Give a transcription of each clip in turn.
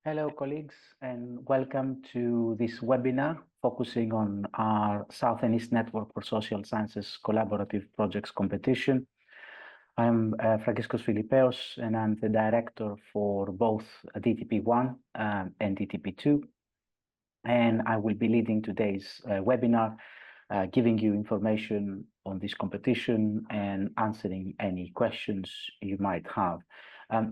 Hello, colleagues, and welcome to this webinar focusing on our South and East Network for Social Sciences Collaborative Projects competition. I'm Fragkiskos Filippaios, and I'm the director for both DTP1 and DTP2. And I will be leading today's webinar, giving you information on this competition and answering any questions you might have.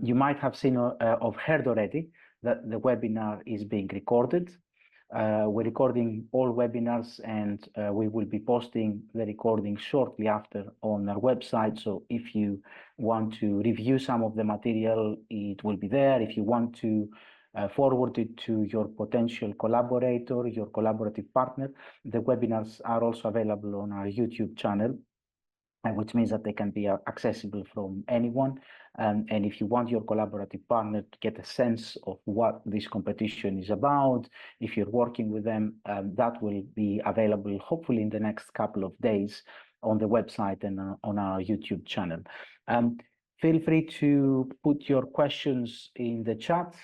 You might have seen or heard already that the webinar is being recorded. We're recording all webinars and we will be posting the recording shortly after on our website. So if you want to review some of the material, it will be there. If you want to forward it to your potential collaborator, your collaborative partner, the webinars are also available on our YouTube channel, which means that they can be accessible from anyone. And if you want your collaborative partner to get a sense of what this competition is about, if you're working with them, that will be available hopefully in the next couple of days on the website and on our YouTube channel. Feel free to put your questions in the chat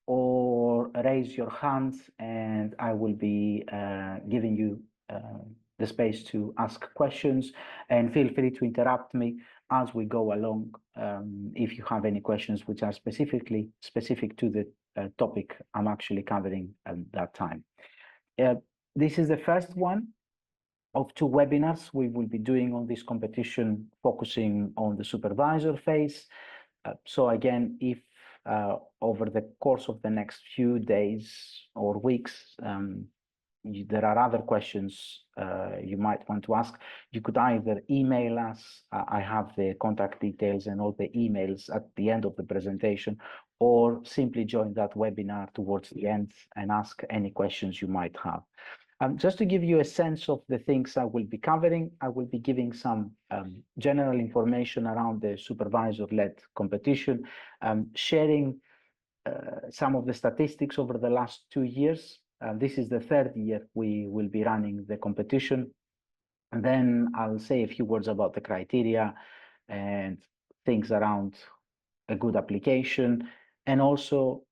or raise your hand, and I will be giving you the space to ask questions, and feel free to interrupt me as we go along if you have any questions which are specific to the topic I'm actually covering at that time. This is the first one of two webinars we will be doing on this competition, focusing on the supervisor phase. So again, if over the course of the next few days or weeks, there are other questions you might want to ask, you could either email us. I have the contact details and all the emails at the end of the presentation, or simply join that webinar towards the end and ask any questions you might have. Just to give you a sense of the things I will be covering, I will be giving some general information around the supervisor-led competition, sharing some of the statistics over the last 2 years. This is the third year we will be running the competition. And then I'll say a few words about the criteria and things around a good application, and also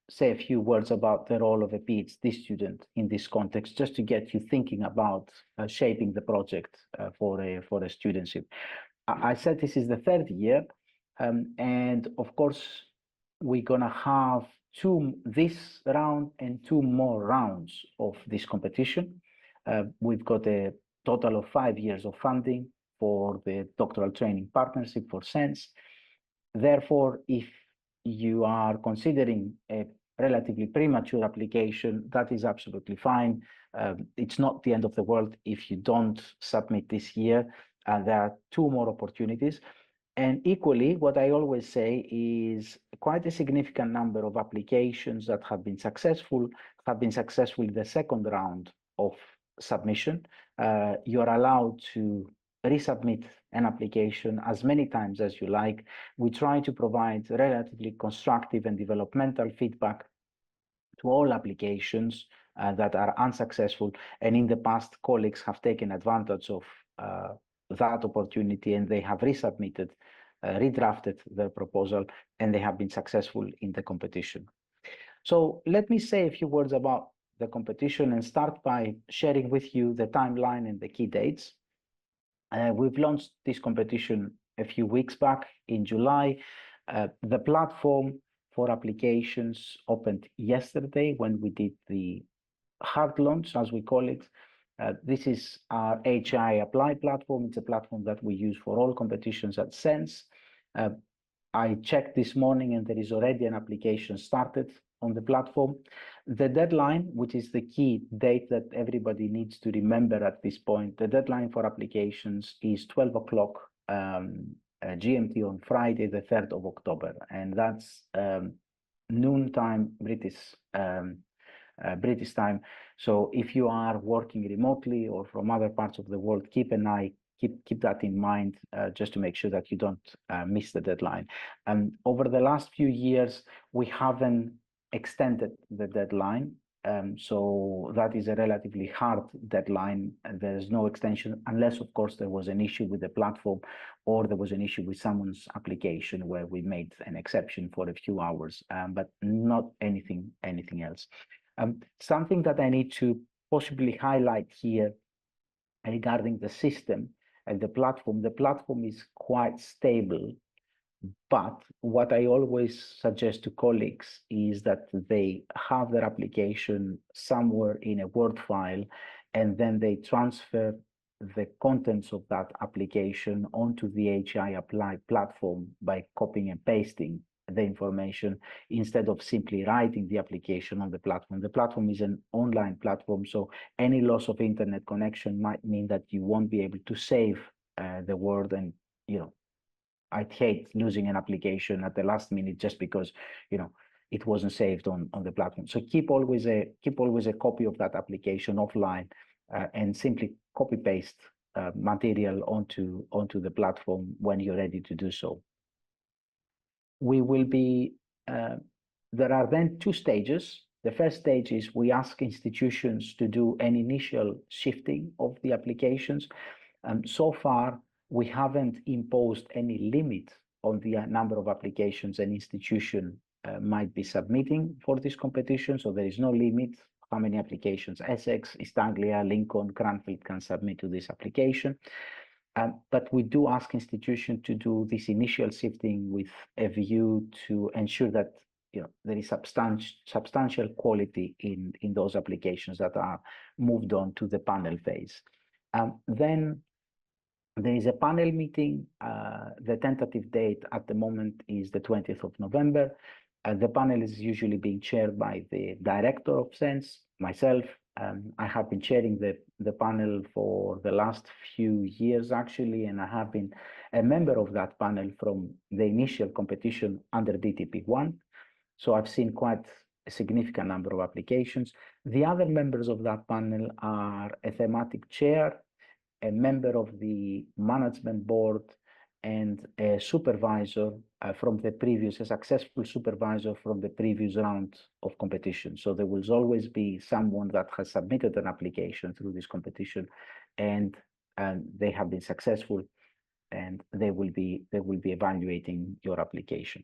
say a few words about the role of a PhD student in this context, just to get you thinking about shaping the project for a studentship. I said this is the third year, and of course, we're gonna have this round and 2 more rounds of this competition. We've got a total of 5 years of funding for the doctoral training partnership for SENSS. Therefore, if you are considering a relatively premature application, that is absolutely fine. It's not the end of the world if you don't submit this year. There are 2 more opportunities. And equally, what I always say is quite a significant number of applications that have been successful in the second round of submission. You're allowed to resubmit an application as many times as you like. We try to provide relatively constructive and developmental feedback to all applications that are unsuccessful. And in the past, colleagues have taken advantage of that opportunity, and they have resubmitted, redrafted their proposal, and they have been successful in the competition. So let me say a few words about the competition and start by sharing with you the timeline and the key dates. We've launched this competition a few weeks back in July. The platform for applications opened yesterday when we did the hard launch, as we call it. This is our HI Apply platform. It's a platform that we use for all competitions at SENSS. I checked this morning and there is already an application started on the platform. The deadline, which is the key date that everybody needs to remember at this point, the deadline for applications is 12 o'clock GMT on Friday, the 3rd of October. And that's noontime British time. So if you are working remotely or from other parts of the world, keep that in mind, just to make sure that you don't miss the deadline. Over the last few years, we haven't extended the deadline. So that is a relatively hard deadline, and there's no extension unless, of course, there was an issue with the platform or there was an issue with someone's application where we made an exception for a few hours, but not anything else. Something that I need to possibly highlight here regarding the system and the platform is quite stable. But what I always suggest to colleagues is that they have their application somewhere in a Word file, and then they transfer the contents of that application onto the HI Apply platform by copying and pasting the information instead of simply writing the application on the platform. The platform is an online platform, so any loss of internet connection might mean that you won't be able to save the Word, and I'd hate losing an application at the last minute just because it wasn't saved on the platform. So keep always a copy of that application offline, and simply copy paste material onto the platform when you're ready to do so. We will be there are then two stages. The first stage is we ask institutions to do an initial shifting of the applications. So far, we haven't imposed any limit on the number of applications an institution might be submitting for this competition. So there is no limit how many applications Essex, East Anglia, Lincoln, Cranfield can submit to this application. But we do ask institutions to do this initial shifting with a view to ensure that there is substantial quality in those applications that are moved on to the panel phase. Then there is a panel meeting. The tentative date at the moment is the 20th of November. The panel is usually being chaired by the director of SENSS, myself. I have been chairing the panel for the last few years, actually, and I have been a member of that panel from the initial competition under DTP1. So I've seen quite a significant number of applications. The other members of that panel are a thematic chair, a member of the management board, and a supervisor from the previous, a successful supervisor from the previous round of competition. So there will always be someone that has submitted an application through this competition, and they have been successful, and they will be evaluating your application.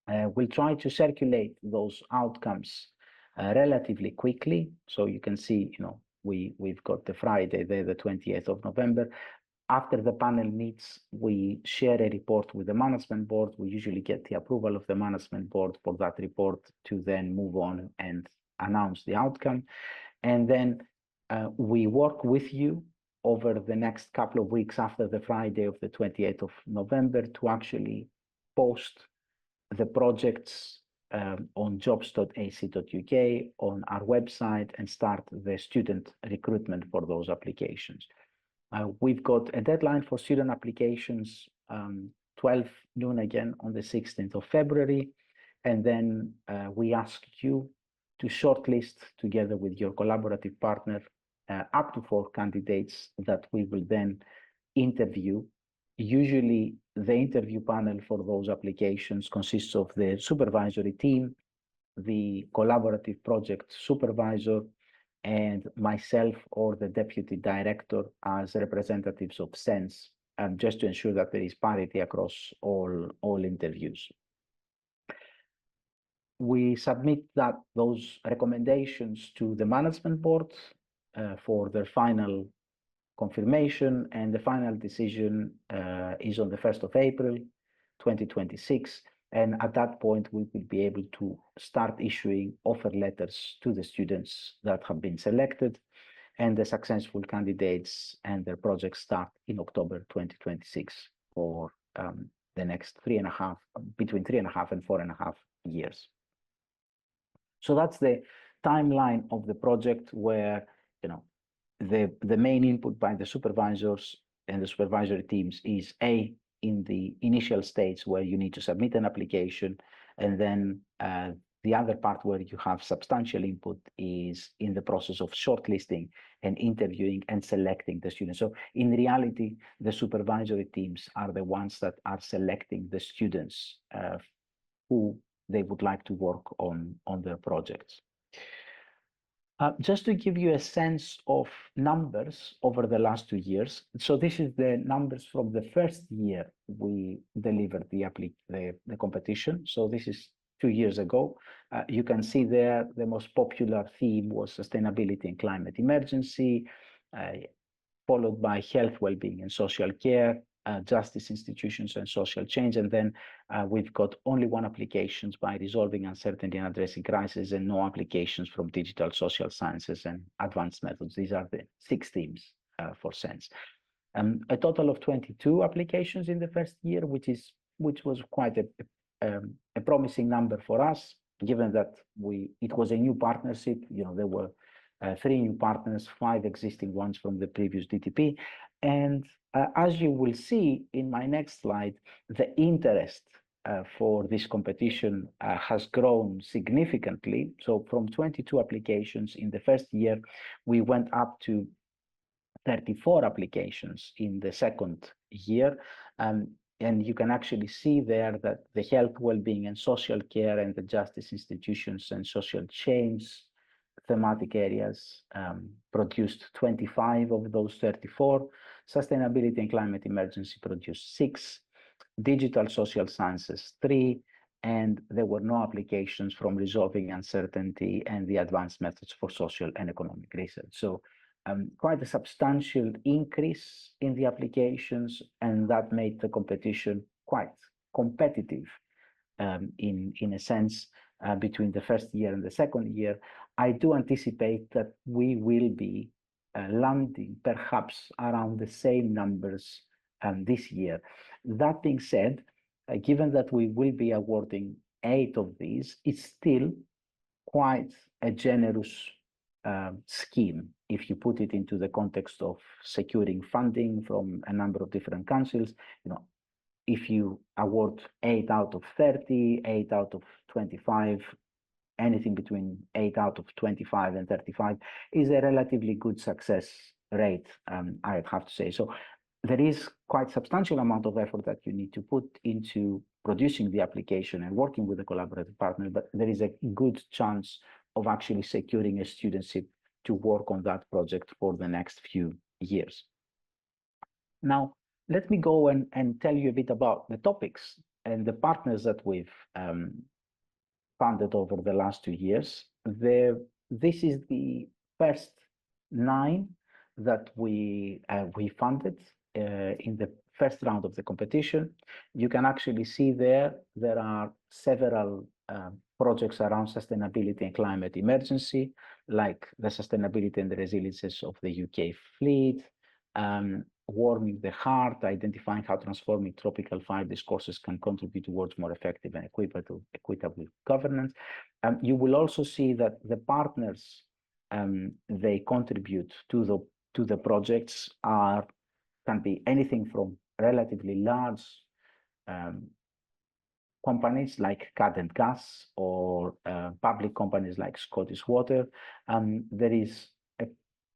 We'll try to circulate those outcomes relatively quickly. So you can see, we've got the Friday there, the 28th of November. After the panel meets, we share a report with the management board. We usually get the approval of the management board for that report to then move on and announce the outcome. And then we work with you over the next couple of weeks after the Friday of the 28th of November to actually post the projects on jobs.ac.uk on our website and start the student recruitment for those applications. We've got a deadline for student applications, 12 noon again on the 16th of February. And then we ask you to shortlist together with your collaborative partner up to 4 candidates that we will then interview. Usually the interview panel for those applications consists of the supervisory team, the collaborative project supervisor, and myself or the deputy director as representatives of SENSS, just to ensure that there is parity across all interviews. We submit those recommendations to the management board for their final confirmation, and the final decision is on the 1st of April, 2026. And at that point, we will be able to start issuing offer letters to the students that have been selected, and the successful candidates and their projects start in October 2026 for the next between 3.5 and 4.5 years. So that's the timeline of the project, where the main input by the supervisors and the supervisory teams is in the initial stage where you need to submit an application, and then the other part where you have substantial input is in the process of shortlisting and interviewing and selecting the students. So in reality, the supervisory teams are the ones that are selecting the students who they would like to work on their projects. Just to give you a sense of numbers over the last 2 years. So this is the numbers from the first year we delivered the competition. So this is 2 years ago. You can see there the most popular theme was sustainability and climate emergency, followed by health, well-being, and social care, justice institutions and social change. And then we've got only one applications by resolving uncertainty and addressing crisis, and no applications from digital social sciences and advanced methods. These are the 6 themes for SENSS. A total of 22 applications in the first year, which was quite a promising number for us, given that it was a new partnership. There were 3 new partners, 5 existing ones from the previous DTP. And as you will see in my next slide, the interest for this competition has grown significantly. So from 22 applications in the first year, we went up to 34 applications in the second year. And you can actually see there that the health, well-being, and social care, and the justice institutions and social change thematic areas produced 25 of those 34. Sustainability and climate emergency produced 6. Digital social sciences 3. And there were no applications from resolving uncertainty and the advanced methods for social and economic research. So quite a substantial increase in the applications, and that made the competition quite competitive in a sense between the first year and the second year. I do anticipate that we will be landing perhaps around the same numbers this year. That being said, given that we will be awarding 8 of these, it's still quite a generous scheme if you put it into the context of securing funding from a number of different councils. If you award 8 out of 30, 8 out of 25, anything between 8 out of 25 and 35 is a relatively good success rate, I'd have to say. So there is quite substantial amount of effort that you need to put into producing the application and working with a collaborative partner, but there is a good chance of actually securing a studentship to work on that project for the next few years. Now, let me go and tell you a bit about the topics and the partners that we've funded over the last 2 years. This is the first 9 that we funded in the first round of the competition. You can actually see there are several projects around sustainability and climate emergency, like the sustainability and the resiliences of the UK fleet, warming the heart, identifying how transforming tropical fire discourses can contribute towards more effective and equitable governance. You will also see that the partners they contribute to the projects can be anything from relatively large companies like Cad and Gas, or public companies like Scottish Water. There is a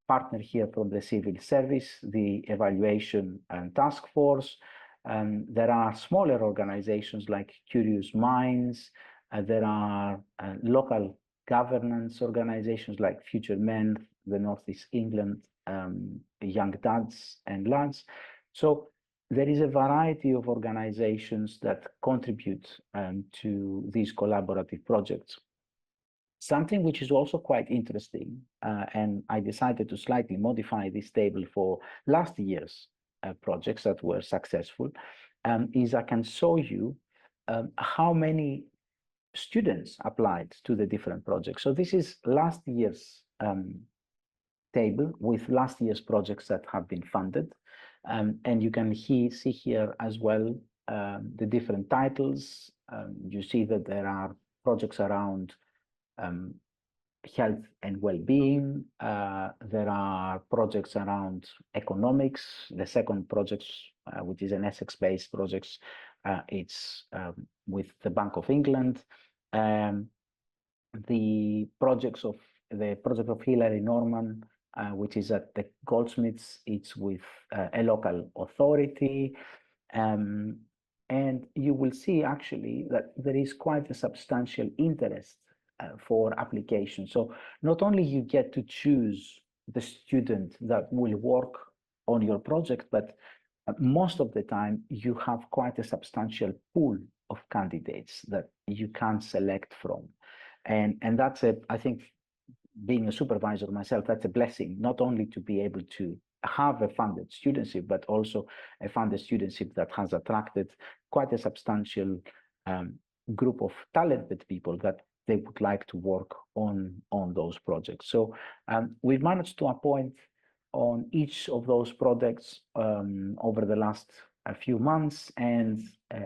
partner here from the civil service, the Evaluation and Task Force. There are smaller organizations like Curious Minds. There are local governance organizations like Future Men, the Northeast England, Young Dads and Lads. So there is a variety of organizations that contribute to these collaborative projects. Something which is also quite interesting, and I decided to slightly modify this table for last year's projects that were successful, is I can show you how many students applied to the different projects. So this is last year's table with last year's projects that have been funded. And you can see here as well the different titles. You see that there are projects around health and well-being. There are projects around economics. The second project, which is an Essex-based project, it's with the Bank of England. The project of Hilary Norman, which is at the Goldsmiths, it's with a local authority. And you will see actually that there is quite a substantial interest for application. So not only you get to choose the student that will work on your project, but most of the time you have quite a substantial pool of candidates that you can select from. And that's I think, being a supervisor myself, that's a blessing, not only to be able to have a funded studentship, but also a funded studentship that has attracted quite a substantial group of talented people that they would like to work on those projects. So we've managed to appoint on each of those projects over the last few months, and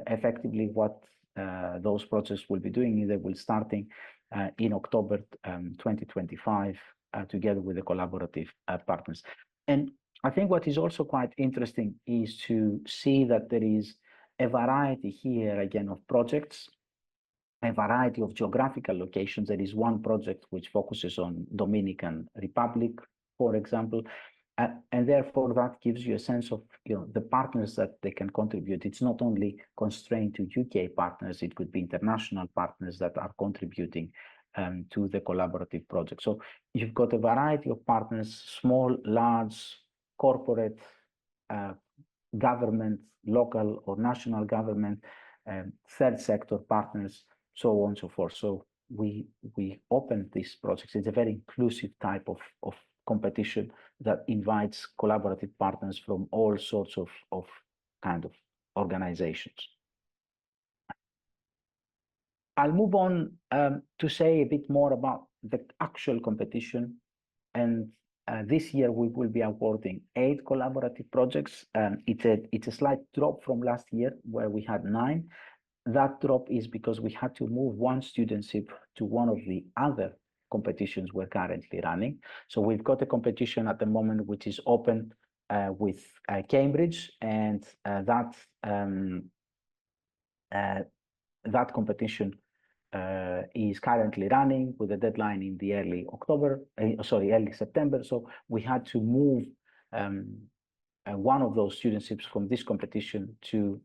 effectively what those projects will be doing is they will starting in October 2025 together with the collaborative partners. And I think what is also quite interesting is to see that there is a variety here again of projects, a variety of geographical locations. There is one project which focuses on Dominican Republic, for example, and therefore that gives you a sense of the partners that they can contribute. It's not only constrained to UK partners, it could be international partners that are contributing to the collaborative project. So you've got a variety of partners, small, large, corporate, government, local or national government, third sector partners, so on and so forth. So we opened these projects. It's a very inclusive type of competition that invites collaborative partners from all sorts of kind of organizations. I'll move on to say a bit more about the actual competition. And this year we will be awarding 8 collaborative projects. It's a slight drop from last year where we had 9. That drop is because we had to move one studentship to one of the other competitions we're currently running. So we've got a competition at the moment which is open with Cambridge, and that competition is currently running with a deadline in the early September. So we had to move one of those studentships from this competition to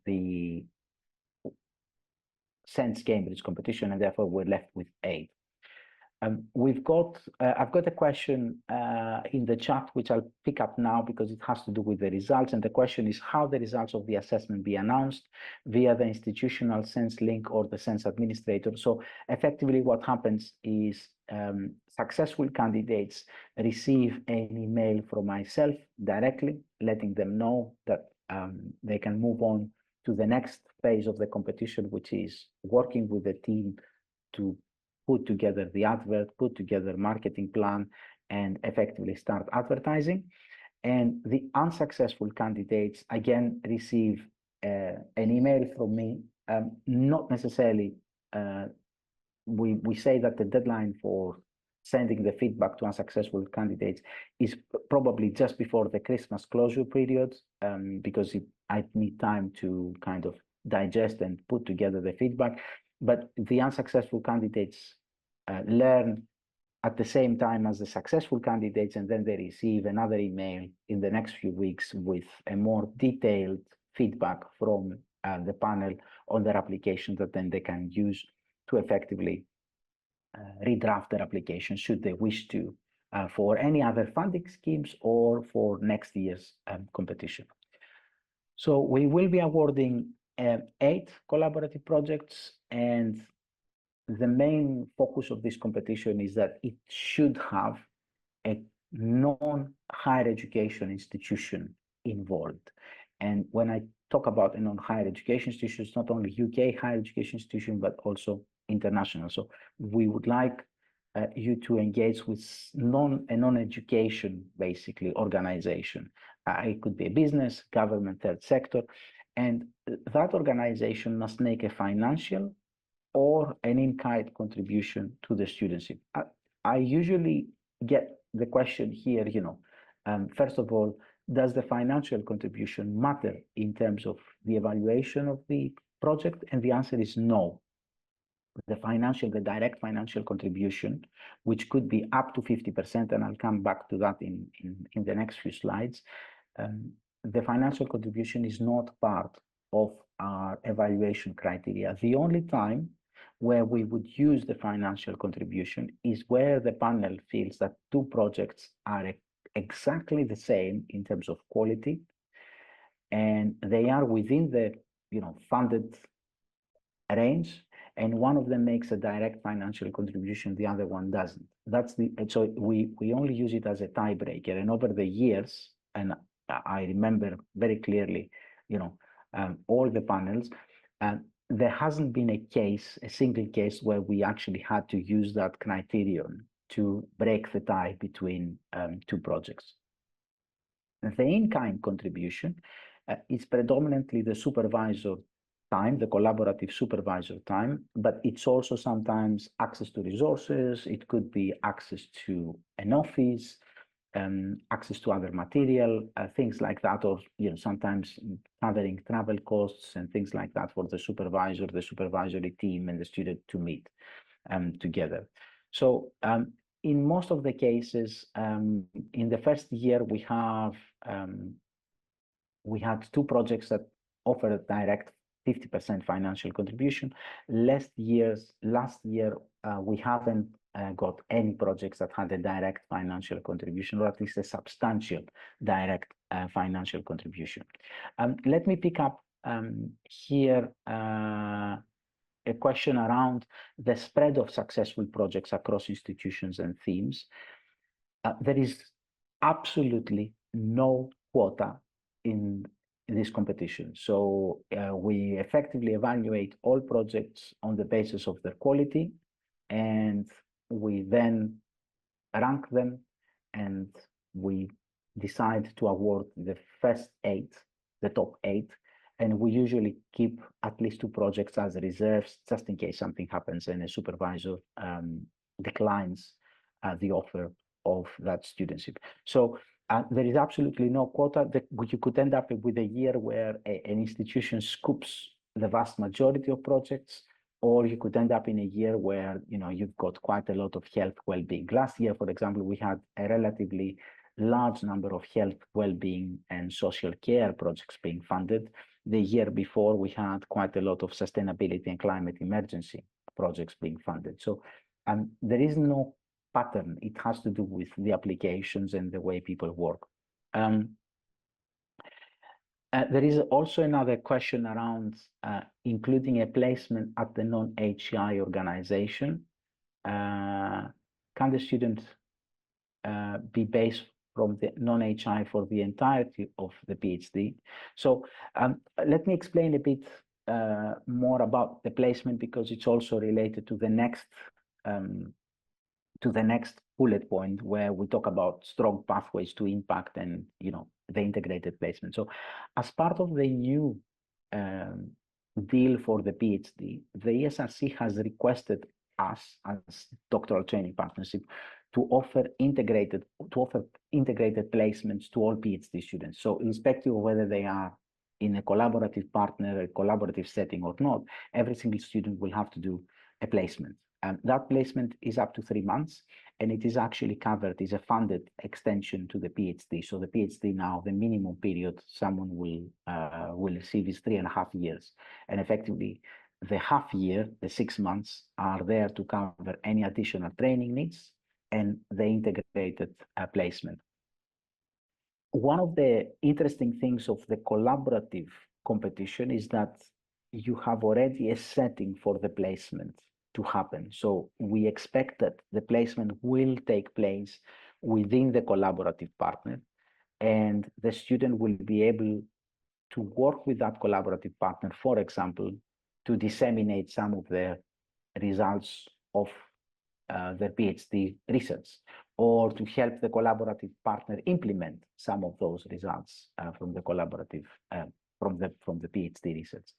the SENSS Cambridge competition, and therefore we're left with 8. I've got a question in the chat, which I'll pick up now because it has to do with the results. And the question is how the results of the assessment be announced via the institutional SENSS link or the SENSS administrator. So effectively what happens is successful candidates receive an email from myself directly, letting them know that they can move on to the next phase of the competition, which is working with the team to put together the advert, put together marketing plan, and effectively start advertising. And the unsuccessful candidates again receive an email from me. Not necessarily, we say that the deadline for sending the feedback to unsuccessful candidates is probably just before the Christmas closure period, because I need time to kind of digest and put together the feedback. But the unsuccessful candidates learn at the same time as the successful candidates, and then they receive another email in the next few weeks with a more detailed feedback from the panel on their application that then they can use to effectively redraft their application should they wish to for any other funding schemes or for next year's competition. So we will be awarding 8 collaborative projects, and the main focus of this competition is that it should have a non-higher education institution involved. And when I talk about a non-higher education institution, it's not only UK higher education institution, but also international. So we would like you to engage with a non-education, basically, organization. It could be a business, government, third sector, and that organization must make a financial or an in-kind contribution to the studentship. I usually get the question here, first of all, does the financial contribution matter in terms of the evaluation of the project? And the answer is no. The direct financial contribution, which could be up to 50%, and I'll come back to that in the next few slides. The financial contribution is not part of our evaluation criteria. The only time where we would use the financial contribution is where the panel feels that two projects are exactly the same in terms of quality, and they are within the funded range, and one of them makes a direct financial contribution, the other one doesn't. So we only use it as a tiebreaker, and over the years, and I remember very clearly, all the panels, there hasn't been a single case where we actually had to use that criterion to break the tie between two projects. The in-kind contribution is predominantly the supervisor time, the collaborative supervisor time, but it's also sometimes access to resources. It could be access to an office, access to other material, things like that, or sometimes covering travel costs and things like that for the supervisor, the supervisory team, and the student to meet together. So in most of the cases, in the first year, we had two projects that offered a direct 50% financial contribution. Last year, we haven't got any projects that had a direct financial contribution, or at least a substantial direct financial contribution. Let me pick up here a question around the spread of successful projects across institutions and themes. There is absolutely no quota in this competition. So we effectively evaluate all projects on the basis of their quality, and we then rank them, and we decide to award the first 8, the top 8, and we usually keep at least 2 projects as reserves, just in case something happens and a supervisor declines the offer of that studentship. So there is absolutely no quota. You could end up with a year where an institution scoops the vast majority of projects, or you could end up in a year where you've got quite a lot of health well-being. Last year, for example, we had a relatively large number of health, well-being, and social care projects being funded. The year before, we had quite a lot of sustainability and climate emergency projects being funded. So there is no pattern. It has to do with the applications and the way people work. There is also another question around including a placement at the non-HEI organization. Can the student be based from the non-HI for the entirety of the PhD? So let me explain a bit more about the placement, because it's also related to the next bullet point, where we talk about strong pathways to impact and the integrated placement. So as part of the new deal for the PhD, the ESRC has requested us as doctoral training partnership to offer integrated placements to all PhD students. So irrespective of whether they are in a collaborative partner, a collaborative setting or not, every single student will have to do a placement. That placement is up to 3 months, and it is actually covered, is a funded extension to the PhD. So the PhD now, the minimum period someone will receive is 3.5 years. And effectively, the half year, the 6 months, are there to cover any additional training needs and the integrated placement. One of the interesting things of the collaborative competition is that you have already a setting for the placement to happen. So we expect that the placement will take place within the collaborative partner, and the student will be able to work with that collaborative partner, for example, to disseminate some of the results of their PhD research, or to help the collaborative partner implement some of those results from the collaborative, from the PhD research.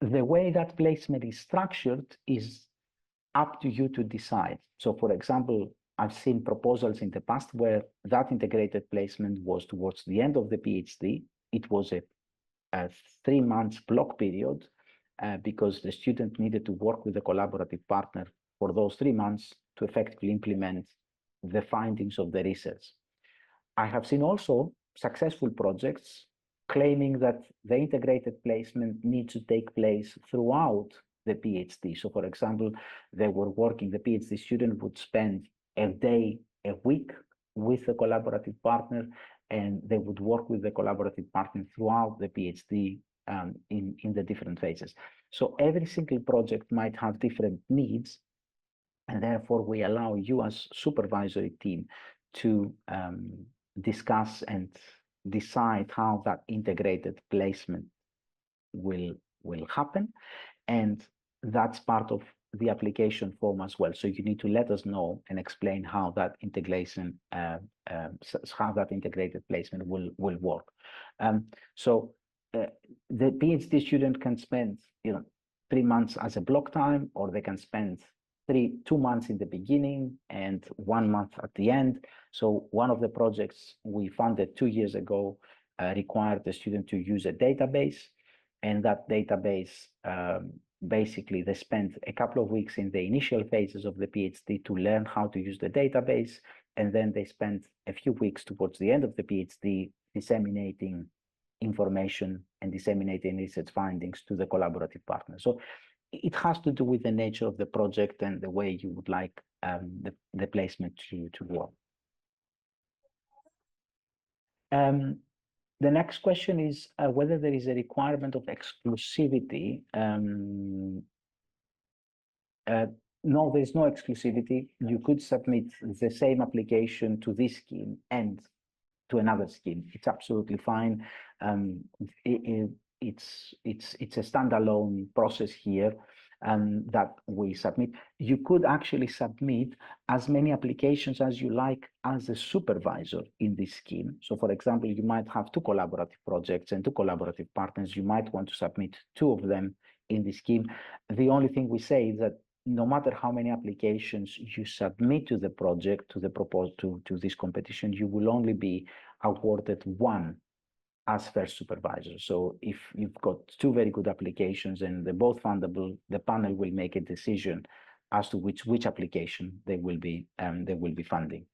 The way that placement is structured is up to you to decide. So for example, I've seen proposals in the past where that integrated placement was towards the end of the PhD. It was a 3 months block period because the student needed to work with the collaborative partner for those 3 months to effectively implement the findings of the research. I have seen also successful projects claiming that the integrated placement needs to take place throughout the PhD. So for example, they were working, the PhD student would spend a day, a week with a collaborative partner, and they would work with the collaborative partner throughout the PhD in the different phases. So every single project might have different needs, and therefore we allow you as supervisory team to discuss and decide how that integrated placement will happen, and that's part of the application form as well. So you need to let us know and explain how that integration, how that integrated placement will work. So the PhD student can spend 3 months as a block time, or they can spend 2 months in the beginning and 1 month at the end. So one of the projects we funded 2 years ago required the student to use a database, and that database, basically they spent a couple of weeks in the initial phases of the PhD to learn how to use the database, and then they spent a few weeks towards the end of the PhD disseminating information and disseminating research findings to the collaborative partner. So it has to do with the nature of the project and the way you would like the placement to work. The next question is whether there is a requirement of exclusivity. No, there's no exclusivity. You could submit the same application to this scheme and to another scheme. It's absolutely fine. It's a standalone process here that we submit. You could actually submit as many applications as you like as a supervisor in this scheme. So for example, you might have 2 collaborative projects and 2 collaborative partners. You might want to submit 2 of them in the scheme. The only thing we say is that no matter how many applications you submit to the project, to the proposal, to this competition, you will only be awarded 1 as first supervisor. So if you've got 2 very good applications and they're both fundable, the panel will make a decision as to which application they will be funding.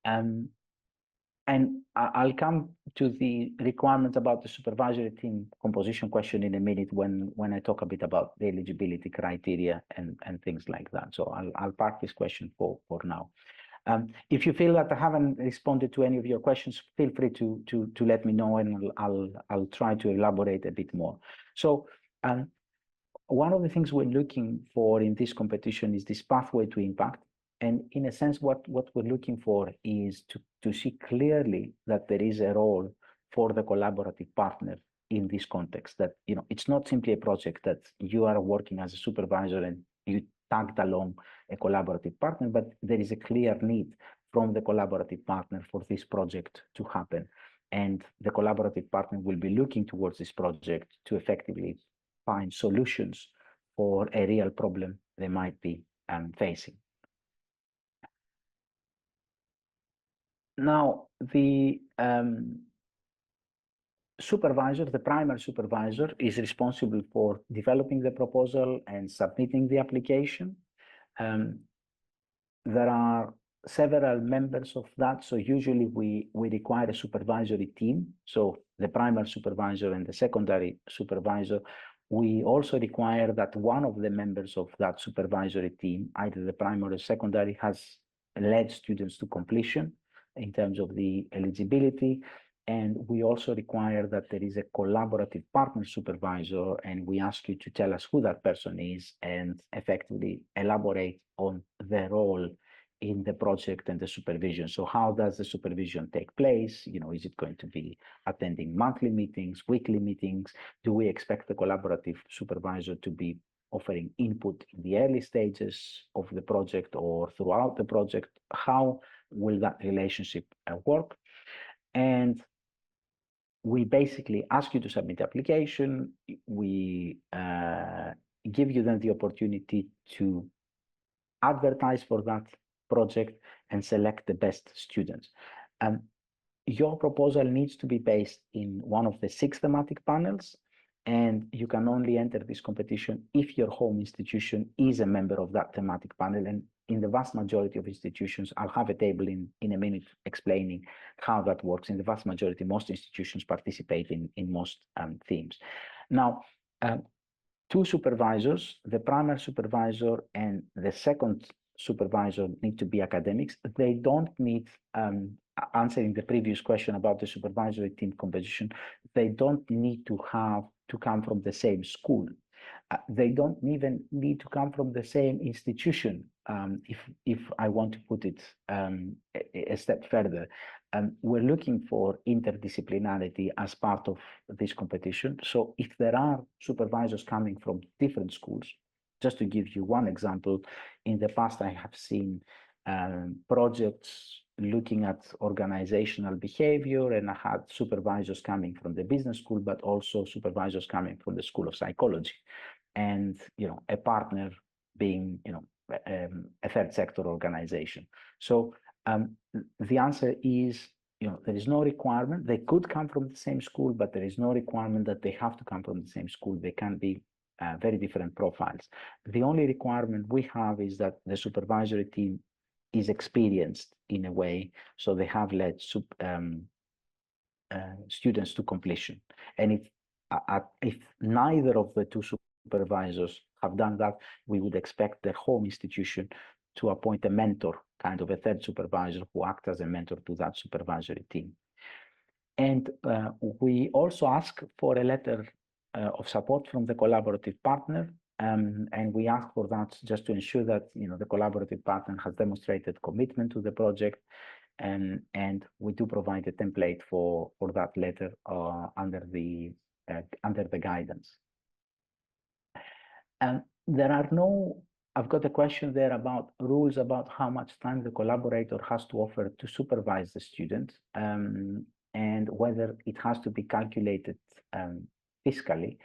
And I'll come to the requirements about the supervisory team composition question in a minute when I talk a bit about the eligibility criteria and things like that. So I'll park this question for now. If you feel that I haven't responded to any of your questions, feel free to let me know, and I'll try to elaborate a bit more. So one of the things we're looking for in this competition is this pathway to impact. And in a sense, what we're looking for is to see clearly that there is a role for the collaborative partner in this context, that it's not simply a project that you are working as a supervisor and you tagged along a collaborative partner, but there is a clear need from the collaborative partner for this project to happen. And the collaborative partner will be looking towards this project to effectively find solutions for a real problem they might be facing. Now, the supervisor, the primary supervisor, is responsible for developing the proposal and submitting the application. There are several members of that, so usually we require a supervisory team, so the primary supervisor and the secondary supervisor. We also require that one of the members of that supervisory team, either the primary or secondary, has led students to completion in terms of the eligibility. And we also require that there is a collaborative partner supervisor, and we ask you to tell us who that person is and effectively elaborate on their role in the project and the supervision. So how does the supervision take place? Is it going to be attending monthly meetings, weekly meetings? Do we expect the collaborative supervisor to be offering input in the early stages of the project or throughout the project? How will that relationship work? And we basically ask you to submit the application. We give you then the opportunity to advertise for that project and select the best students. Your proposal needs to be based in one of the 6 thematic panels, and you can only enter this competition if your home institution is a member of that thematic panel. And in the vast majority of institutions, I'll have a table in a minute explaining how that works. In the vast majority, most institutions participate in most themes. Now, two supervisors, the primary supervisor and the second supervisor need to be academics. They don't need, answering the previous question about the supervisory team composition, they don't need to come from the same school. They don't even need to come from the same institution, if I want to put it a step further. We're looking for interdisciplinarity as part of this competition. So if there are supervisors coming from different schools, just to give you one example, in the past I have seen projects looking at organizational behavior, and I had supervisors coming from the business school, but also supervisors coming from the School of Psychology, and a partner being a third sector organization. So the answer is, there is no requirement. They could come from the same school, but there is no requirement that they have to come from the same school. They can be very different profiles. The only requirement we have is that the supervisory team is experienced in a way, so they have led students to completion. And if neither of the two supervisors have done that, we would expect the home institution to appoint a mentor, kind of a third supervisor who acts as a mentor to that supervisory team. And we also ask for a letter of support from the collaborative partner, and we ask for that just to ensure that the collaborative partner has demonstrated commitment to the project, and we do provide a template for that letter under the guidance. And there are no, I've got a question there about rules about how much time the collaborator has to offer to supervise the student, and whether it has to be calculated fiscally.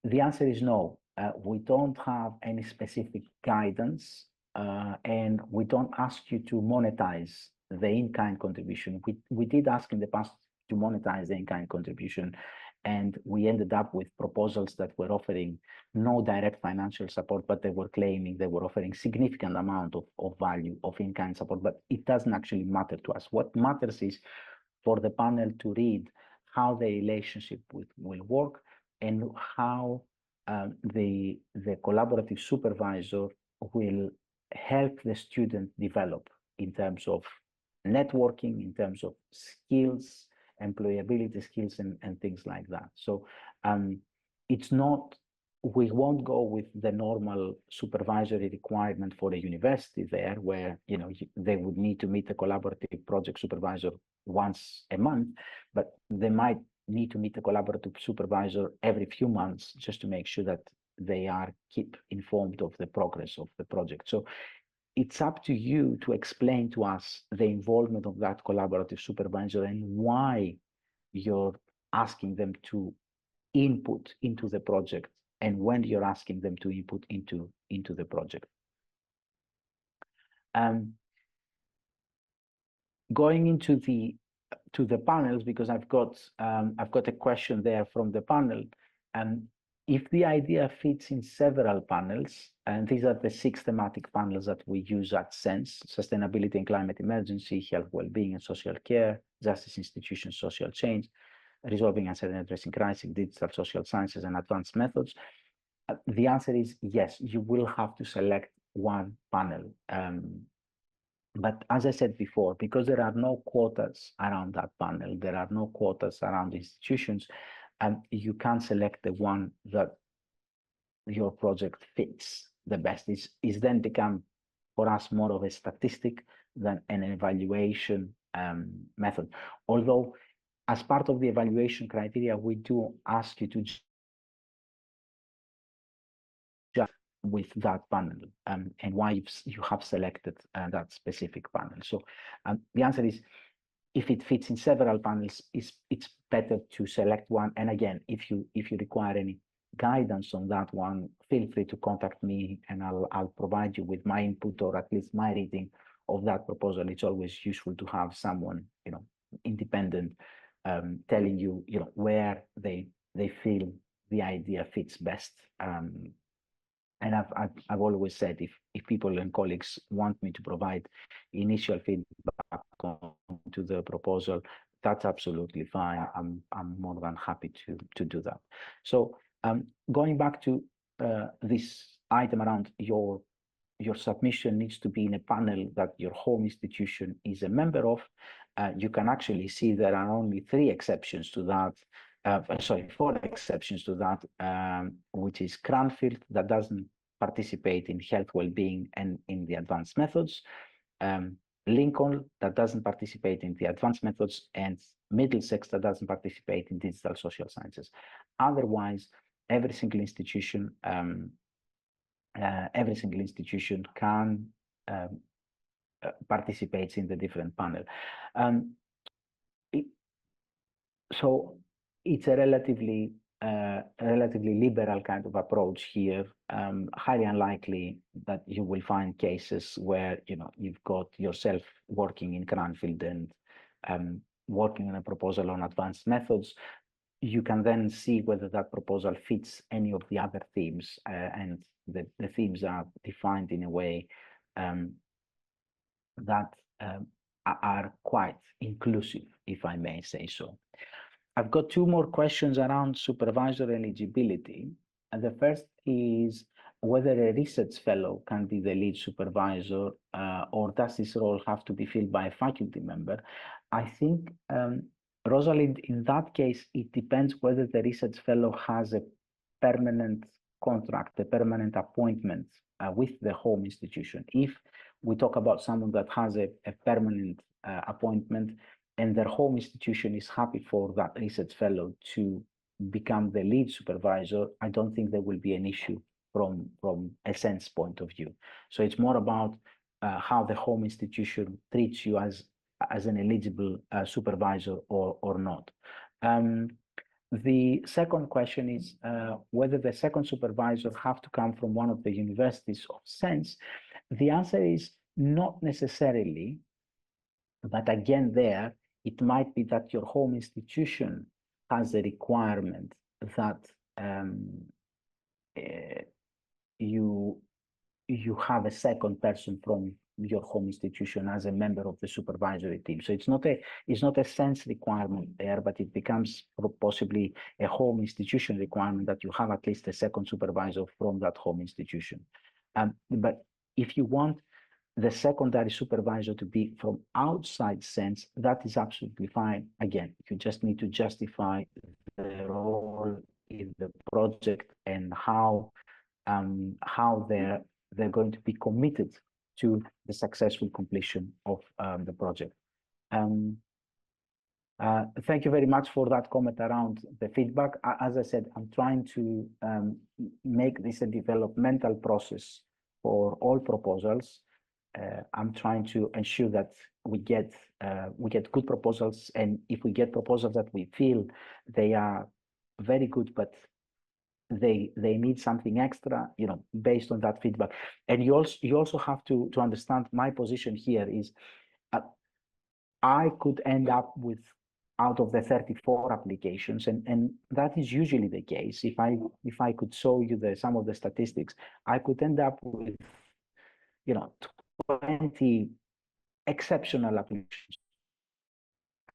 The answer is no. We don't have any specific guidance, and we don't ask you to monetize the in-kind contribution. We did ask in the past to monetize the in-kind contribution, and we ended up with proposals that were offering no direct financial support, but they were claiming they were offering significant amount of value of in-kind support, but it doesn't actually matter to us. What matters is for the panel to read how the relationship will work, and how the collaborative supervisor will help the student develop in terms of networking, in terms of skills, employability skills, and things like that. So it's not, we won't go with the normal supervisory requirement for a university there, where they would need to meet the collaborative project supervisor once a month, but they might need to meet the collaborative supervisor every few months just to make sure that they are keep informed of the progress of the project. So it's up to you to explain to us the involvement of that collaborative supervisor and why you're asking them to input into the project, and when you're asking them to input into the project. Going into the panels, because I've got a question there from the panel, and if the idea fits in several panels, and these are the 6 thematic panels that we use at SENSS: sustainability and climate emergency, health, well-being and social care, justice institutions, social change, resolving uncertainty and addressing crisis, digital social sciences and advanced methods. The answer is yes, you will have to select one panel. But as I said before, because there are no quotas around that panel, there are no quotas around institutions, and you can select the one that your project fits the best. It's then become for us more of a statistic than an evaluation method. Although as part of the evaluation criteria, we do ask you to just with that panel and why you have selected that specific panel. So the answer is, if it fits in several panels, it's better to select one. And again, if you require any guidance on that one, feel free to contact me, and I'll provide you with my input, or at least my reading of that proposal. It's always useful to have someone independent telling you where they feel the idea fits best. And I've always said, if people and colleagues want me to provide initial feedback to the proposal, that's absolutely fine. I'm more than happy to do that. So Going back to this item around your submission needs to be in a panel that your home institution is a member of. You can actually see there are only 4 exceptions to that, which is Cranfield, that doesn't participate in health well-being and in the advanced methods, Lincoln, that doesn't participate in the advanced methods, and Middlesex, that doesn't participate in digital social sciences. Otherwise, every single institution can participates in the different panel. So it's a relatively liberal kind of approach here. Highly unlikely that you will find cases where you've got yourself working in Cranfield and working on a proposal on advanced methods. You can then see whether that proposal fits any of the other themes, and the themes are defined in a way that are quite inclusive, if I may say so. I've got 2 more questions around supervisor eligibility. And the first is whether a research fellow can be the lead supervisor, or does this role have to be filled by a faculty member? I think, Rosalind, in that case, it depends whether the research fellow has a permanent contract, a permanent appointment with the home institution. If we talk about someone that has a permanent appointment and their home institution is happy for that research fellow to become the lead supervisor, I don't think there will be an issue from a SENSS point of view. So it's more about how the home institution treats you as an eligible supervisor or not. The second question is whether the second supervisor have to come from one of the universities of SENSS. The answer is not necessarily, but again there, it might be that your home institution has a requirement that you have a second person from your home institution as a member of the supervisory team. So it's not a SENSS requirement there, but it becomes possibly a home institution requirement that you have at least a second supervisor from that home institution. But if you want the secondary supervisor to be from outside SENSS, that is absolutely fine. Again, you just need to justify the role in the project and how they're going to be committed to the successful completion of the project. Thank you very much for that comment around the feedback. As I said, I'm trying to make this a developmental process for all proposals. I'm trying to ensure that we get good proposals, and if we get proposals that we feel they are very good, but they need something extra, based on that feedback. And you also have to understand my position here is I could end up with, out of the 34 applications, and that is usually the case. If I could show you some of the statistics, I could end up with 20 exceptional applications.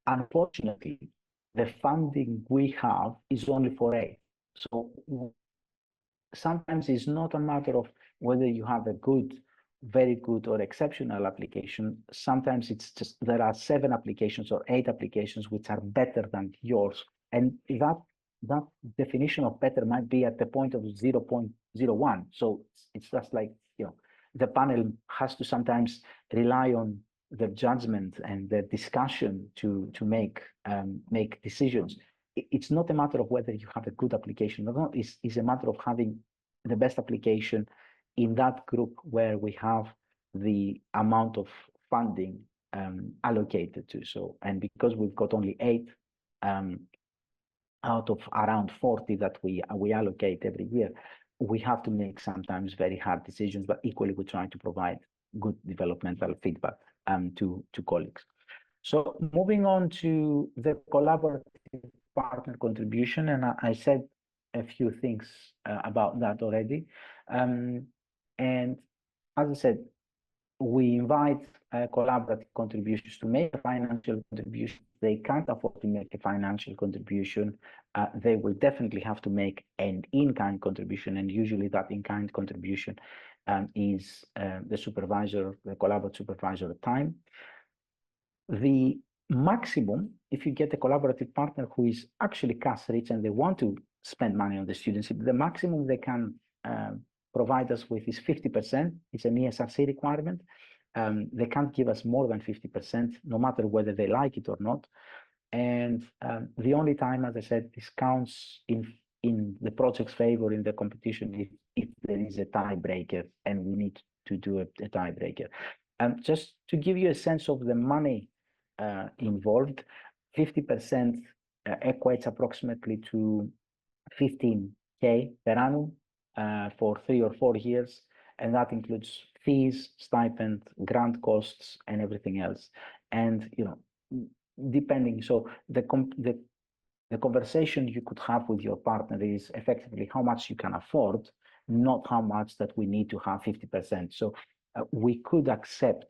Unfortunately, the funding we have is only for 8. So sometimes it's not a matter of whether you have a good, very good, or exceptional application. Sometimes it's just there are 7 applications or 8 applications which are better than yours, and that definition of better might be at the point of 0.01. So it's just like the panel has to sometimes rely on their judgment and their discussion to make decisions. It's not a matter of whether you have a good application or not. It's a matter of having the best application in that group where we have the amount of funding allocated to. So, and because we've got only 8 out of around 40 that we allocate every year, we have to make sometimes very hard decisions, but equally we try to provide good developmental feedback to colleagues. So moving on to the collaborative partner contribution, and I said a few things about that already. And as I said, we invite collaborative contributions to make a financial contribution. They can't afford to make a financial contribution. They will definitely have to make an in-kind contribution, and usually that in-kind contribution is the supervisor, the collaborative supervisor time. The maximum, if you get a collaborative partner who is actually cash rich and they want to spend money on the studentship, the maximum they can provide us with is 50%. It's an ESRC requirement. They can't give us more than 50%, no matter whether they like it or not. And the only time, as I said, this counts in the project's favor in the competition if there is a tiebreaker and we need to do a tiebreaker. Just to give you a sense of the money involved, 50% equates approximately to 15K per annum for 3 or 4 years, and that includes fees, stipend, grant costs, and everything else. And depending, so the conversation you could have with your partner is effectively how much you can afford, not how much that we need to have 50%. So we could accept,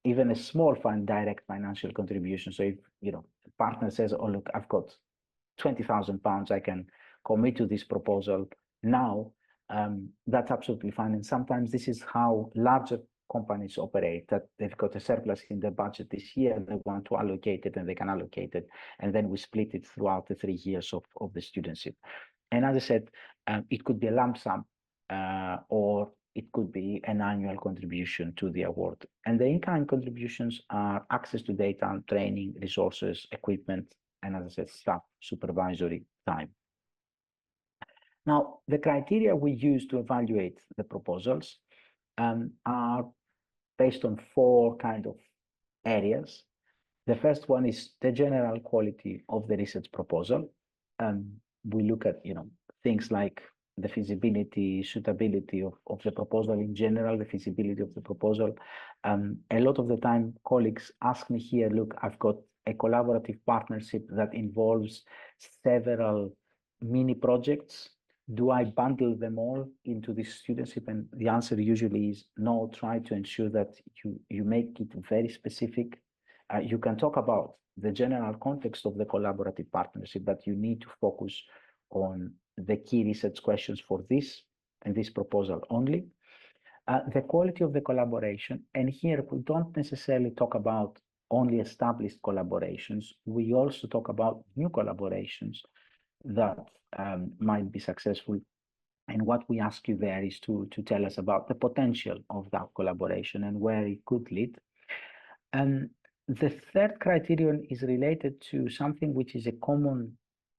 even a small direct financial contribution. So if the partner says, "Oh, look, I've got £20,000, I can commit to this proposal now," that's absolutely fine. And sometimes this is how larger companies operate, that they've got a surplus in their budget this year, they want to allocate it, and they can allocate it, and then we split it throughout the 3 years of the studentship. And as I said, it could be a lump sum, or it could be an annual contribution to the award. And the in-kind contributions are access to data, training, resources, equipment, and as I said, staff supervisory time. Now, the criteria we use to evaluate the proposals are based on 4 kind of areas. The first one is the general quality of the research proposal. We look at things like the feasibility, suitability of the proposal in general, the feasibility of the proposal. A lot of the time, colleagues ask me here, look, I've got a collaborative partnership that involves several mini projects. Do I bundle them all into this studentship? And the answer usually is no. Try to ensure that you make it very specific. You can talk about the general context of the collaborative partnership, but you need to focus on the key research questions for this and this proposal only. The quality of the collaboration, and here we don't necessarily talk about only established collaborations. We also talk about new collaborations that might be successful. And what we ask you there is to tell us about the potential of that collaboration and where it could lead. The third criterion is related to something which is a common,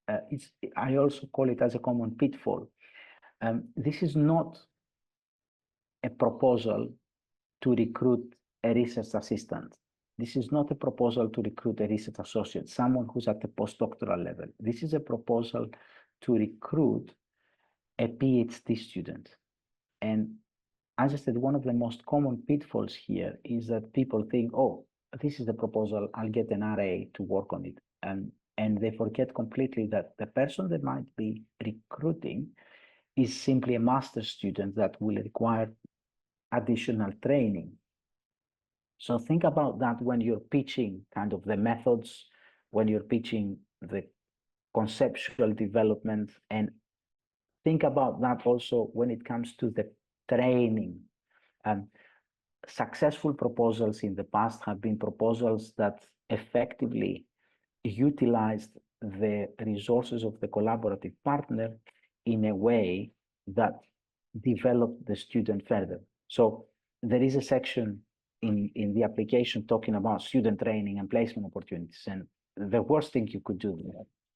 I also call it as a common pitfall. This is not a proposal to recruit a research assistant. This is not a proposal to recruit a research associate, someone who's at the postdoctoral level. This is a proposal to recruit a PhD student. And as I said, one of the most common pitfalls here is that people think, oh, this is the proposal, I'll get an RA to work on it. And they forget completely that the person that might be recruiting is simply a master's student that will require additional training. So think about that when you're pitching kind of the methods, when you're pitching the conceptual development, and think about that also when it comes to the training. Successful proposals in the past have been proposals that effectively utilized the resources of the collaborative partner in a way that developed the student further. So there is a section in the application talking about student training and placement opportunities. And the worst thing you could do,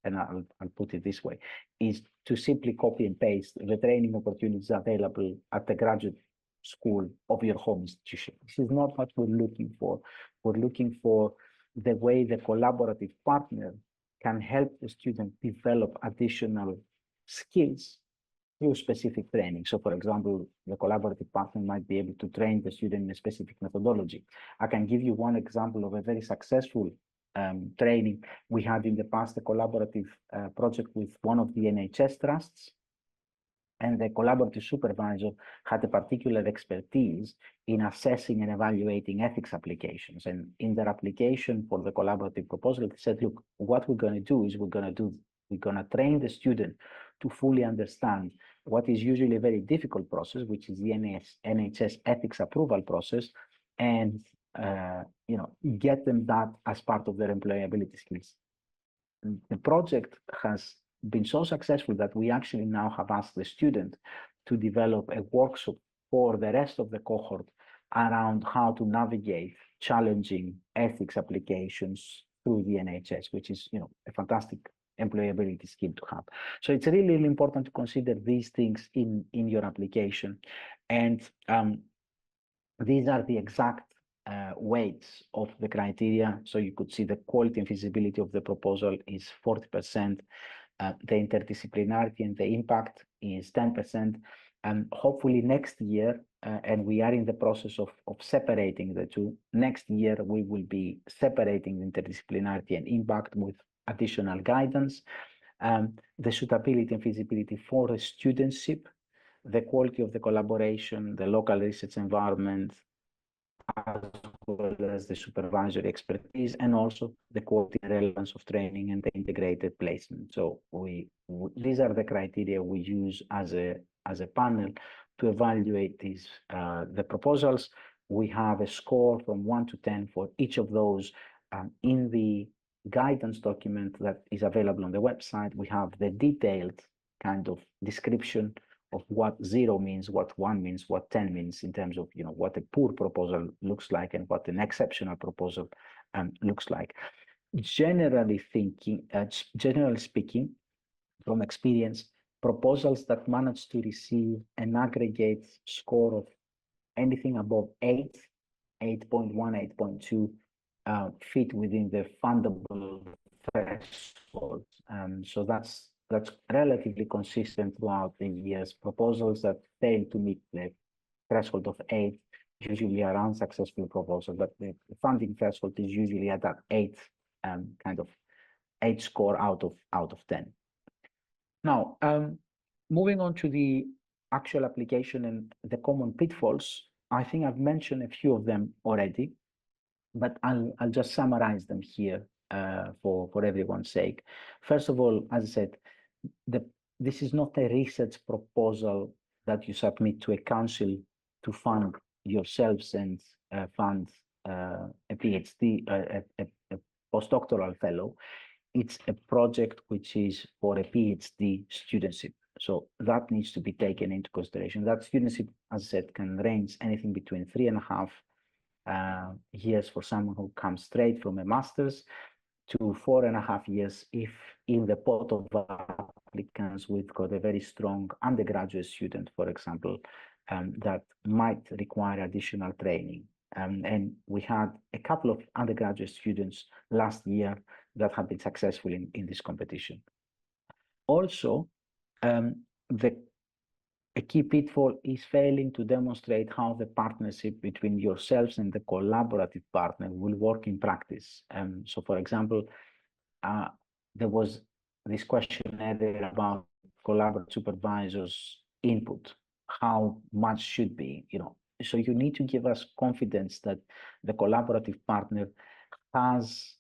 and I'll put it this way, is to simply copy and paste the training opportunities available at the graduate school of your home institution. This is not what we're looking for. We're looking for the way the collaborative partner can help the student develop additional skills through specific training. So for example, the collaborative partner might be able to train the student in a specific methodology. I can give you one example of a very successful training. We had in the past a collaborative project with one of the NHS trusts. And the collaborative supervisor had a particular expertise in assessing and evaluating ethics applications. And in their application for the collaborative proposal, they said, look, what we're going to do is we're going to train the student to fully understand what is usually a very difficult process, which is the NHS ethics approval process, and get them that as part of their employability skills. The project has been so successful that we actually now have asked the student to develop a workshop for the rest of the cohort around how to navigate challenging ethics applications through the NHS, which is a fantastic employability skill to have. So it's really, really important to consider these things in your application. And these are the exact weights of the criteria. So you could see the quality and feasibility of the proposal is 40%. The interdisciplinarity and the impact is 10%. And hopefully next year, and we are in the process of separating the two, next year we will be separating the interdisciplinarity and impact with additional guidance, the suitability and feasibility for a studentship, the quality of the collaboration, the local research environment, as well as the supervisory expertise, and also the quality and relevance of training and the integrated placement. So these are the criteria we use as a panel to evaluate these the proposals. We have a score from 1 to 10 for each of those. In the guidance document that is available on the website, we have the detailed kind of description of what 0 means, what 1 means, what 10 means in terms of what a poor proposal looks like and what an exceptional proposal looks like. Generally speaking, from experience, proposals that manage to receive an aggregate score of anything above 8, 8.1, 8.2 fit within the fundable threshold. So that's relatively consistent throughout the years. Proposals that fail to meet the threshold of 8 usually are unsuccessful proposals, but the funding threshold is usually at that 8 kind of 8 score out of 10. Now, moving on to the actual application and the common pitfalls, I think I've mentioned a few of them already, but I'll just summarize them here for everyone's sake. First of all, as I said, this is not a research proposal that you submit to a council to fund yourselves and fund a PhD, a postdoctoral fellow. It's a project which is for a PhD studentship. So that needs to be taken into consideration. That studentship, as I said, can range anything between 3.5 years for someone who comes straight from a master's to 4.5 years if in the pot of applicants we've got a very strong undergraduate student, for example, that might require additional training. And we had a couple of undergraduate students last year that have been successful in this competition. Also, a key pitfall is failing to demonstrate how the partnership between yourselves and the collaborative partner will work in practice. So, for example, there was this question earlier about collaborative supervisors' input, how much should be, So you need to give us confidence that the collaborative partner has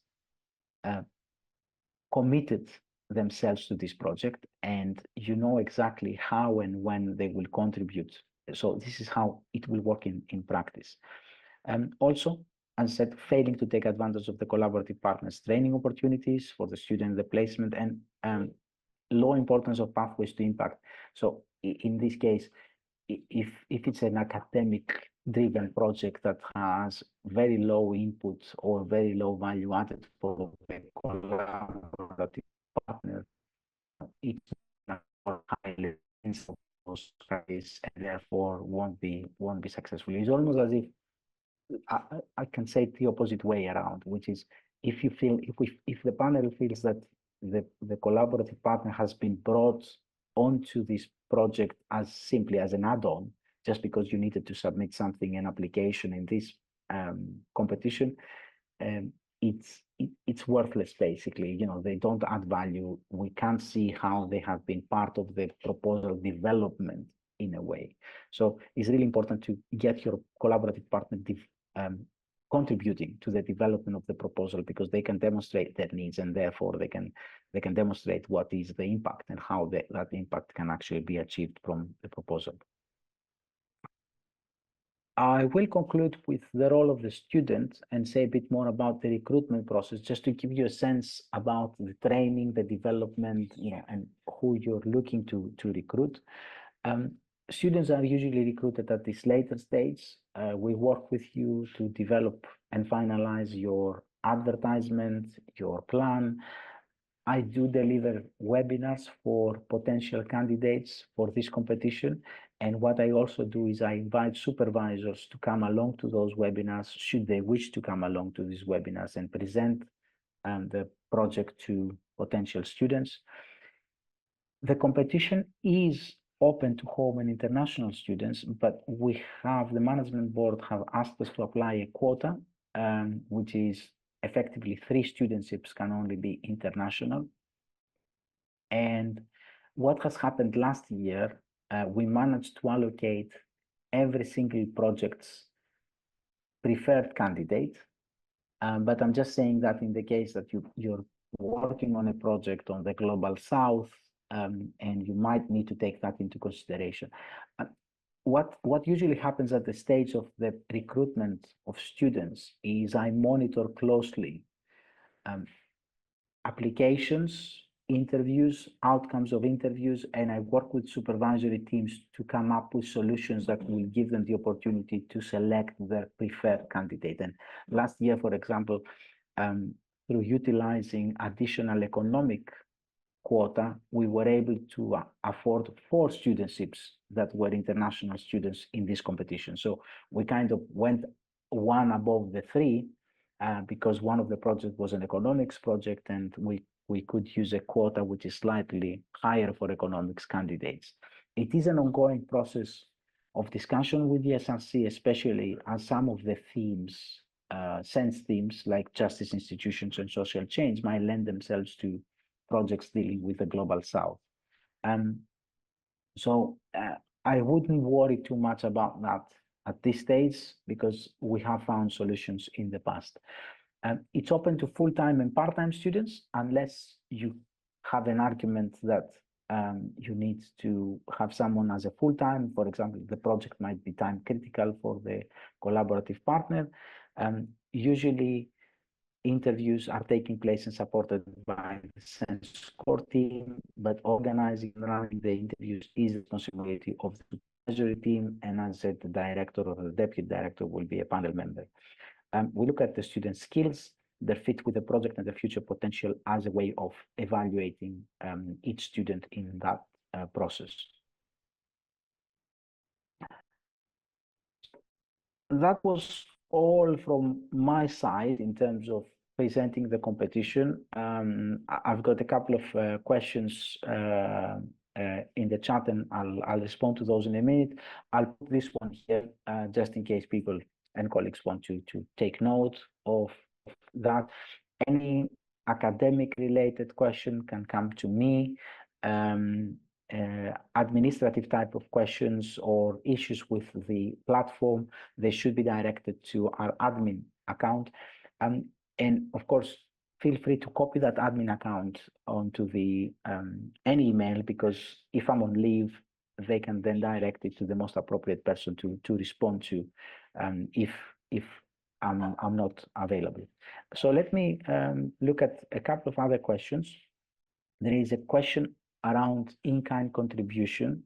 committed themselves to this project, and you know exactly how and when they will contribute. So this is how it will work in practice. Also, as I said, failing to take advantage of the collaborative partners' training opportunities for the student, the placement, and low importance of pathways to impact. So in this case, if it's an academic-driven project that has very low input or very low value added for the collaborative partner, it's not highly and therefore won't be successful. It's almost as if I can say it the opposite way around, which is if the panel feels that the collaborative partner has been brought onto this project as simply as an add-on, just because you needed to submit something, an application in this competition, it's worthless basically. You know, they don't add value. We can't see how they have been part of the proposal development in a way. So it's really important to get your collaborative partner contributing to the development of the proposal, because they can demonstrate their needs, and therefore they can demonstrate what is the impact and how that impact can actually be achieved from the proposal. I will conclude with the role of the student and say a bit more about the recruitment process, just to give you a sense about the training, the development, you know, and who you're looking to recruit. Students are usually recruited at this later stage. We work with you to develop and finalize your advertisement, your plan. I do deliver webinars for potential candidates for this competition. And what I also do is I invite supervisors to come along to those webinars, should they wish to come along to these webinars, and present the project to potential students. The competition is open to home and international students, but the management board have asked us to apply a quota, which is effectively 3 studentships can only be international. And what has happened last year, we managed to allocate every single project's preferred candidate. But I'm just saying that in the case that you're working on a project on the Global South, and you might need to take that into consideration. What usually happens at the stage of the recruitment of students is I monitor closely applications, interviews, outcomes of interviews, and I work with supervisory teams to come up with solutions that will give them the opportunity to select their preferred candidate. And last year, for example, through utilizing additional economic quota, we were able to afford 4 studentships that were international students in this competition. So we kind of went one above the 3 because one of the projects was an economics project, and we could use a quota which is slightly higher for economics candidates. It is an ongoing process of discussion with the SRC, especially as some of the themes, SENSS themes like justice institutions and social change, might lend themselves to projects dealing with the Global South. So I wouldn't worry too much about that at this stage, because we have found solutions in the past. It's open to full-time and part-time students, unless you have an argument that you need to have someone as a full-time. For example, the project might be time critical for the collaborative partner. Usually, interviews are taking place and supported by the SENSS core team, but organizing and running the interviews is the responsibility of the supervisory team, and as I said, the director or the deputy director will be a panel member. We look at the student skills, their fit with the project, and the future potential as a way of evaluating each student in that process. That was all from my side in terms of presenting the competition. I've got a couple of questions in the chat, and I'll respond to those in a minute. I'll put this one here just in case people and colleagues want to take note of that. Any academic related question can come to me. Administrative type of questions or issues with the platform, they should be directed to our admin account. And of course, feel free to copy that admin account onto the any email, because if I'm on leave, they can then direct it to the most appropriate person to respond to if I'm not available. So let me look at a couple of other questions. There is a question around in-kind contribution.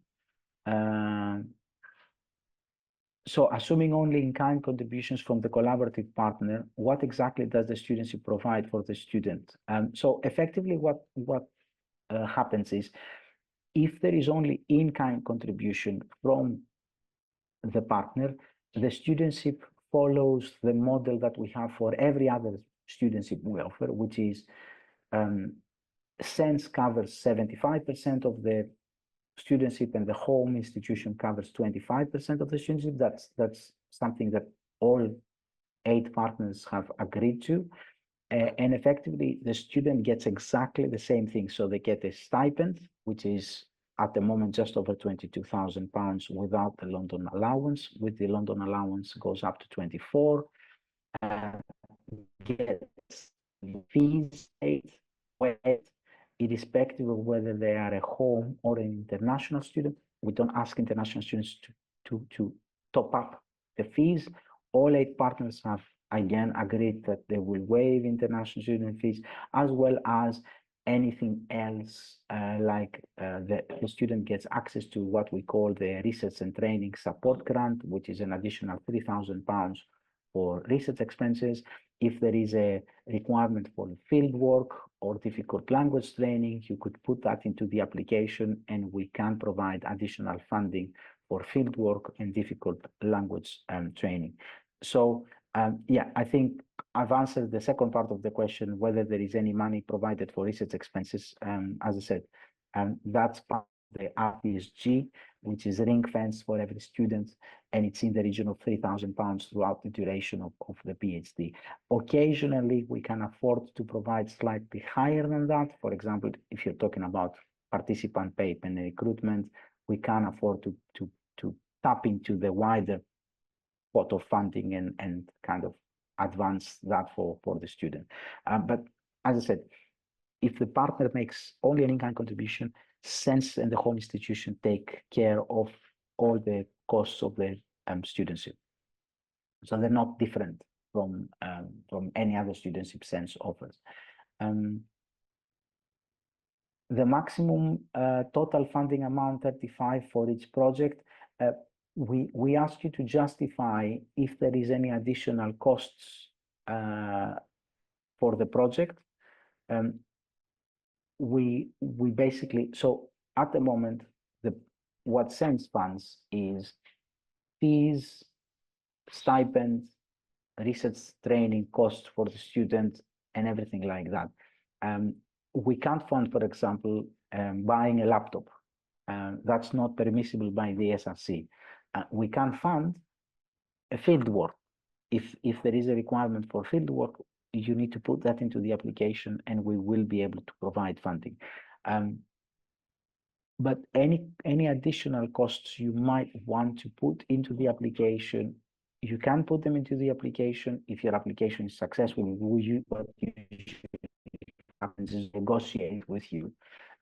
So assuming only in-kind contributions from the collaborative partner, what exactly does the studentship provide for the student? So effectively what happens is, if there is only in-kind contribution from the partner, the studentship follows the model that we have for every other studentship we offer, which is SENSS covers 75% of the studentship, and the home institution covers 25% of the studentship. That's something that all 8 partners have agreed to. And effectively, the student gets exactly the same thing. So they get a stipend, which is at the moment just over £22,000 without the London allowance. With the London allowance, goes up to 24. Gets fees paid, irrespective of whether they are a home or an international student. We don't ask international students to top up the fees. All 8 partners have again agreed that they will waive international student fees, as well as anything else like the student gets access to what we call the research and training support grant, which is an additional £3,000 for research expenses. If there is a requirement for field work or difficult language training, you could put that into the application, and we can provide additional funding for field work and difficult language training. So yeah, I think I've answered the second part of the question, whether there is any money provided for research expenses. As I said, that's part of the RPSG, which is ring fence for every student, and it's in the region of £3,000 throughout the duration of the PhD. Occasionally, we can afford to provide slightly higher than that. For example, if you're talking about participant pay and recruitment, we can afford to tap into the wider pot of funding and kind of advance that for the student. But as I said, if the partner makes only an in-kind contribution, SENSS and the home institution take care of all the costs of the studentship. So they're not different from any other studentship SENSS offers. The maximum total funding amount, 35 for each project, we ask you to justify if there is any additional costs for the project. We basically, so at the moment, what SENSS funds is fees, stipends, research training costs for the student, and everything like that. We can't fund, for example, buying a laptop. That's not permissible by the SRC. We can fund a field work. If there is a requirement for field work, you need to put that into the application, and we will be able to provide funding. But any additional costs you might want to put into the application, you can put them into the application. If your application is successful, what usually happens is negotiate with you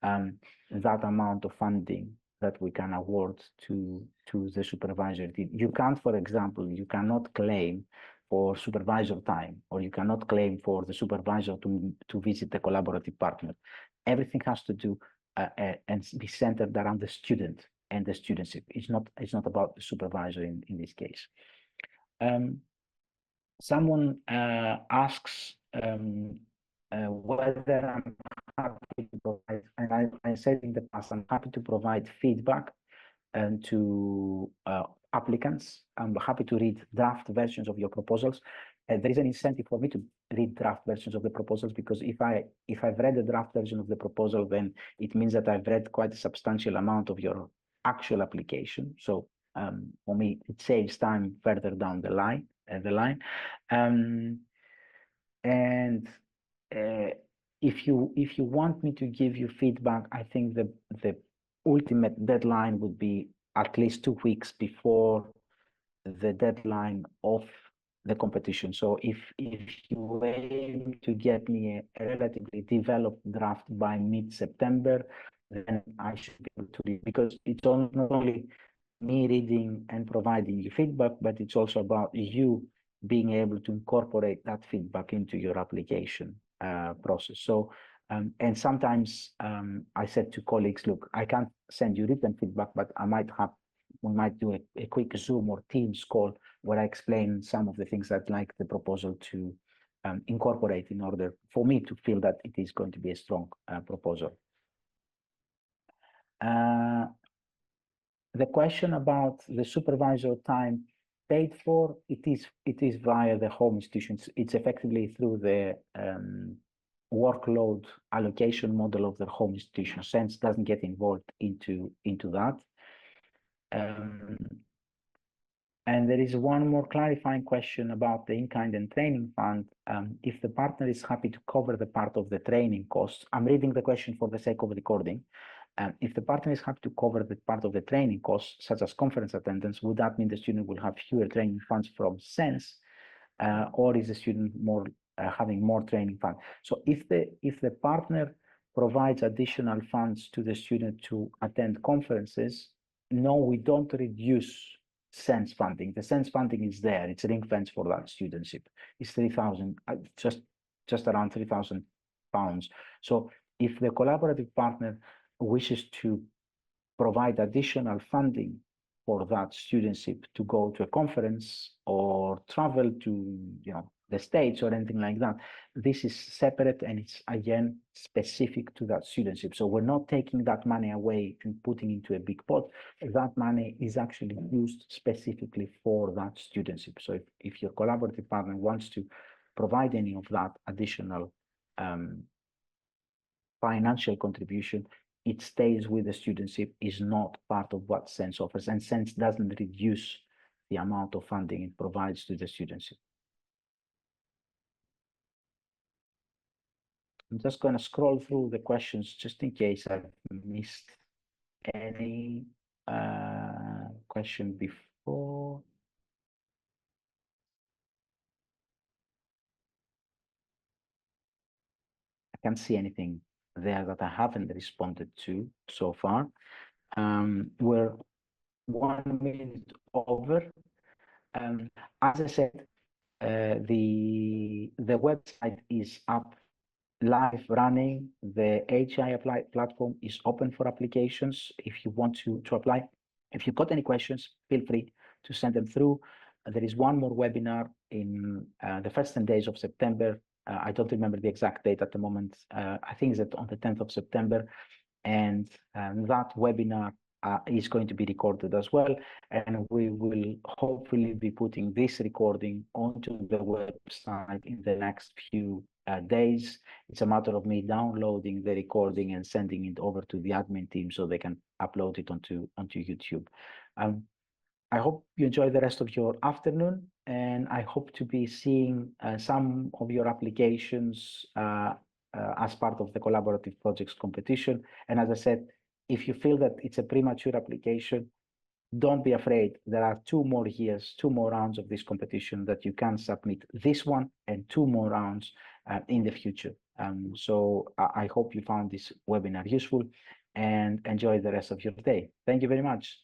that amount of funding that we can award to the supervisor. You can't, for example, you cannot claim for supervisor time, or you cannot claim for the supervisor to visit the collaborative partner. Everything has to do and be centered around the student and the studentship. It's not about the supervisor in this case. Someone asks whether I'm happy to provide, and I said in the past, I'm happy to provide feedback to applicants. I'm happy to read draft versions of your proposals. There is an incentive for me to read draft versions of the proposals, because if I've read the draft version of the proposal, then it means that I've read quite a substantial amount of your actual application. So for me, it saves time further down the line. If you want me to give you feedback, I think the ultimate deadline would be at least 2 weeks before the deadline of the competition. So if you aim to get me a relatively developed draft by mid-September, then I should be able to read, because it's not only me reading and providing you feedback, but it's also about you being able to incorporate that feedback into your application process. So, and sometimes I said to colleagues, look, I can't send you written feedback, but we might do a quick Zoom or Teams call where I explain some of the things I'd like the proposal to incorporate in order for me to feel that it is going to be a strong proposal. The question about the supervisor time paid for, it is via the home institutions. It's effectively through the workload allocation model of the home institution. SENSS doesn't get involved into that. And there is one more clarifying question about the in-kind and training fund. If the partner is happy to cover the part of the training costs, I'm reading the question for the sake of recording. If the partner is happy to cover the part of the training costs, such as conference attendance, would that mean the student will have fewer training funds from SENSS, or is the student more having more training funds? So if the partner provides additional funds to the student to attend conferences, no, we don't reduce SENSS funding. The SENSS funding is there. It's ring fence for that studentship. It's 3,000, just around £3,000. So if the collaborative partner wishes to provide additional funding for that studentship to go to a conference or travel to the States or anything like that, this is separate and it's again specific to that studentship. So we're not taking that money away and putting into a big pot. That money is actually used specifically for that studentship. So if your collaborative partner wants to provide any of that additional financial contribution, it stays with the studentship, is not part of what SENSS offers, and SENSS doesn't reduce the amount of funding it provides to the studentship. I'm just going to scroll through the questions just in case I've missed any question before. I can't see anything there that I haven't responded to so far. We're 1 minute over. As I said, the website is up, live, running. The HI Apply platform is open for applications if you want to apply. If you've got any questions, feel free to send them through. There is one more webinar in the first 10 days of September. I don't remember the exact date at the moment. I think it's on the 10th of September. And that webinar is going to be recorded as well. And we will hopefully be putting this recording onto the website in the next few days. It's a matter of me downloading the recording and sending it over to the admin team so they can upload it onto YouTube. I hope you enjoy the rest of your afternoon, and I hope to be seeing some of your applications as part of the collaborative projects competition. And as I said, if you feel that it's a premature application, don't be afraid. There are 2 more years, 2 more rounds of this competition that you can submit, this one and 2 more rounds in the future. So I hope you found this webinar useful and enjoy the rest of your day. Thank you very much.